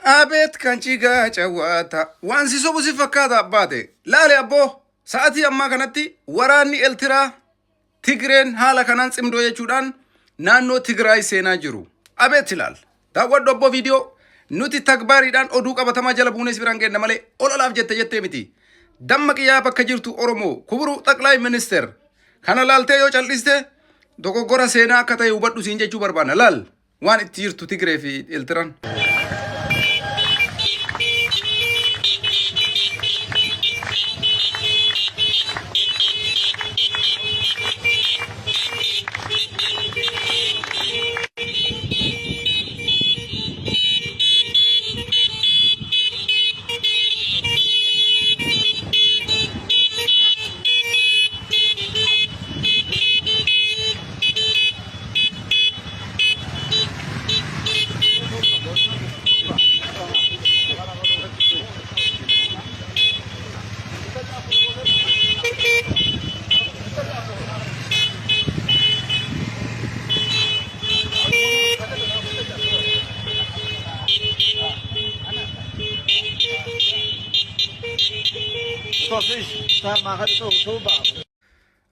Abet kanchiga chawata wansi sobu si fakkaata abbaate laale abboo sa'atii ammaa kanatti waraanni Eertiraa Tigreen haala kanaan cimdoo jechuudhaan naannoo Tigraay seenaa jiru. Abet ilaal daawwadhu abboo viidiyoo nuti takbaariidhaan oduu qabatamaa jala buunes biraan geenna malee ololaaf jettee miti. Damma qiyyaa bakka jirtu Oromoo kuburu xaqlaay ministeer kana laaltee yoo cal'iste dogoggora seenaa akka ta'e hubadhu siin jechuu barbaanna. Laal waan itti jirtu Tigree fi Eertiraan.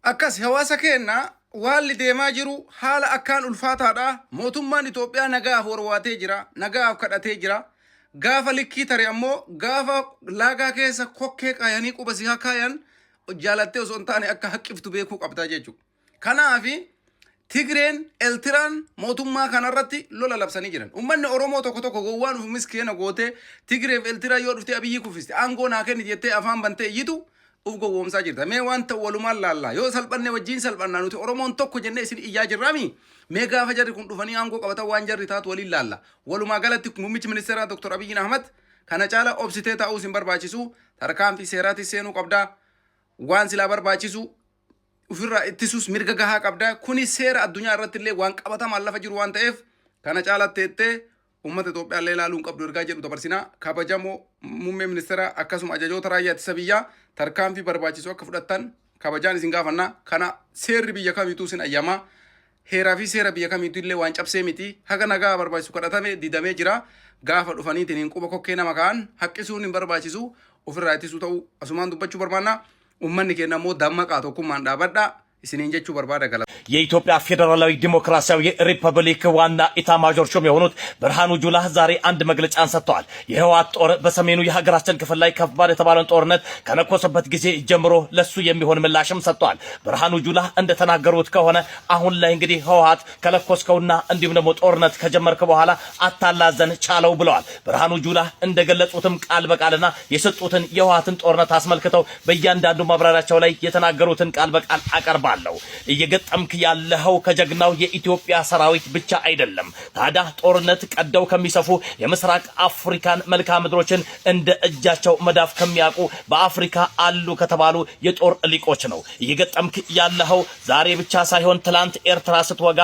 Akkas hawaasa keenya waalli deemaa jiru haala akkaan ulfaataadha. Mootummaan Itoophiyaa nagaaf warwaatee jira, nagaaf kadhatee jira. Gaafa likkii tare ammoo gaafa laagaa keessa kokkee qaayanii quba si hakaayan jaalattee osoo hin taane akka haqqiftu beekuu qabdaa jechuudha. Kanaafi Tigreen Eertiraan mootummaa kanarratti lola labsanii jiran. Uummanni Oromoo tokko gowwaan uf miskeena goote Tigreef Eertiraa yoo dhuftee Abiyyi kuffiste aangoo naa kenni jettee afaan bantee iyyitu uf gowwoomsaa jirta. Mee wanta walumaan laallaa yoo salphanne wajjin salphannaa nuti Oromoon tokko jennee isin iyyaa jirraami. Mee gaafa jarri kun dhufanii aangoo qabatan waan jarri taatu waliin laalla. Walumaa galatti muummichi ministeeraa Dr. Abiyyi Ahmad kana caala obsitee ta'uu isin barbaachisu tarkaanfii seeraatti seenuu qabdaa. Waan silaa barbaachisu ufirraa ittisus mirga gahaa qabda. Kuni seera addunyaa irratti illee waan qabatamaan lafa jiru waan ta'eef kana caalatti ummata Itoophiyaa illee ilaaluun qabdu ergaa jedhu dabarsinaa. Kabajamoo muummee ministeera akkasuma ajajoota raayyaa ittisa biyyaa tarkaanfii barbaachisu akka fudhattan kabajaan isin gaafannaa. Kana seerri biyya kamiituu isin ayyamaa. Heeraa fi seera biyya kamiituu illee waan cabsee miti. Haga nagaa barbaachisu kadhatame didamee jira. Gaafa dhufaniitiin hin quba kokkee nama ka'an haqqisuun hin barbaachisu ofirraa ittisuu ta'uu asumaan dubbachuu barbaanna. Ummanni keenya immoo dammaqaa tokkummaan dhaabadhaa isiniin jechuu barbaada gala የኢትዮጵያ ፌደራላዊ ዲሞክራሲያዊ ሪፐብሊክ ዋና ኢታማዦር ሹም የሆኑት ብርሃኑ ጁላ ዛሬ አንድ መግለጫን ሰጥተዋል። የህወሓት ጦር በሰሜኑ የሀገራችን ክፍል ላይ ከባድ የተባለን ጦርነት ከነኮሰበት ጊዜ ጀምሮ ለሱ የሚሆን ምላሽም ሰጥተዋል። ብርሃኑ ጁላ እንደተናገሩት ከሆነ አሁን ላይ እንግዲህ ህወሓት ከለኮስከውና እንዲሁም ደግሞ ጦርነት ከጀመርከ በኋላ አታላዘን ቻለው ብለዋል። ብርሃኑ ጁላ እንደገለጹትም ቃል በቃልና የሰጡትን የህወሓትን ጦርነት አስመልክተው በእያንዳንዱ ማብራሪያቸው ላይ የተናገሩትን ቃል በቃል አቀርባለሁ። እየገጠምክ ያለኸው ከጀግናው የኢትዮጵያ ሰራዊት ብቻ አይደለም። ታዲያ ጦርነት ቀደው ከሚሰፉ የምስራቅ አፍሪካን መልክዓ ምድሮችን እንደ እጃቸው መዳፍ ከሚያውቁ በአፍሪካ አሉ ከተባሉ የጦር ሊቆች ነው። እየገጠምክ ያለኸው ዛሬ ብቻ ሳይሆን ትላንት ኤርትራ ስትወጋ